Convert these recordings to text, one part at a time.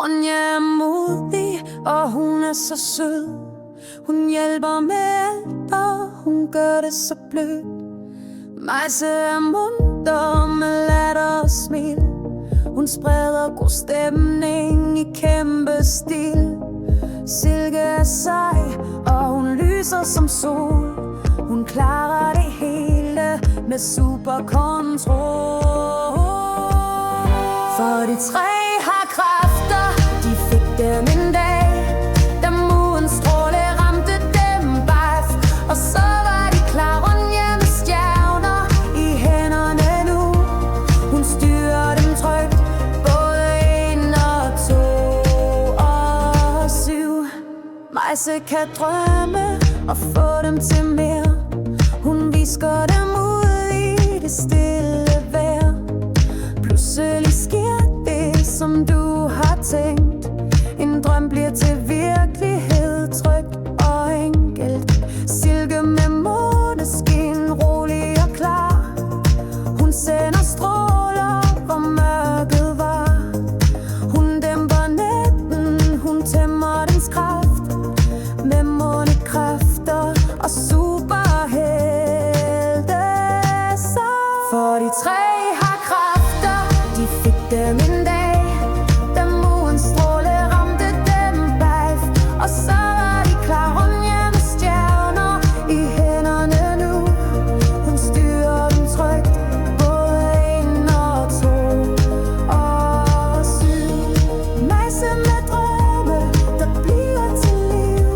Ronja er modig, og hun er så sød. Hun hjælper med alt, og hun gør det så blødt. Majse er munter med latter og smil. Hun spreder god stemning i kæmpe stil. Silke er sej, og hun lyser som sol. Hun klarer det hele med superkontrol. For de tre har kræfter, de fik dem en dag, da månens stråle ramte dem bajf. Og så var de klar, Ronja med stjerner i hænderne nu. Hun styrer dem trygt, både 1 og 2 og 7. Majse kan drømme og få dem til mere. Hun visker dem ud i det stille vejr. Pludselig sker det, som du har tænkt. En drøm bliver til virkelighed, trygt og enkelt. Silke med måneskin, rolig og klar. Hun sender stråler, hvor mørket var. Hun dæmper natten, hun tæmmer dens kraft. Med månekræfter og superhelte. Så for de tre har kræfter, de fik dem en dag, da månens stråle ramte dem bajf. Og så var de klar, Ronja med stjerner i hænderne nu. Hun styrer dem trygt, både 1 og 2 og 7. Majse med drømme, der bliver til liv.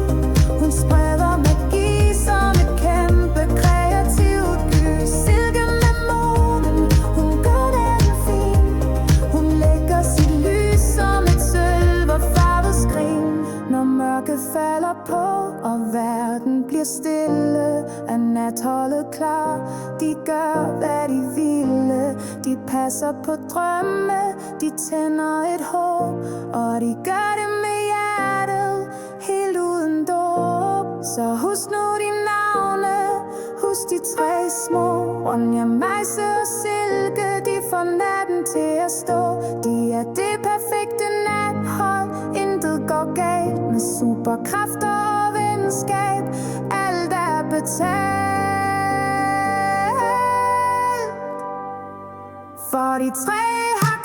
Hun spreder magi som et kæmpe kreativt gys. Silke med månen, hun gør den fin. Hun lægger sit lys som et sølverfarvet skrin. Når mørket falder på, og verden bliver stille, er natholdet klar. De gør, hvad de ville. De passer på drømme, de tænder et håb. Og de gør det med hjertet, helt uden dåb. Så husk nu de navne, husk de tre små. Ronja, Majse og Silke, de får natten til at stå. De er det perfekte nathold, intet går galt. Med superkræfter og venskab, alt er betalt. For de tre har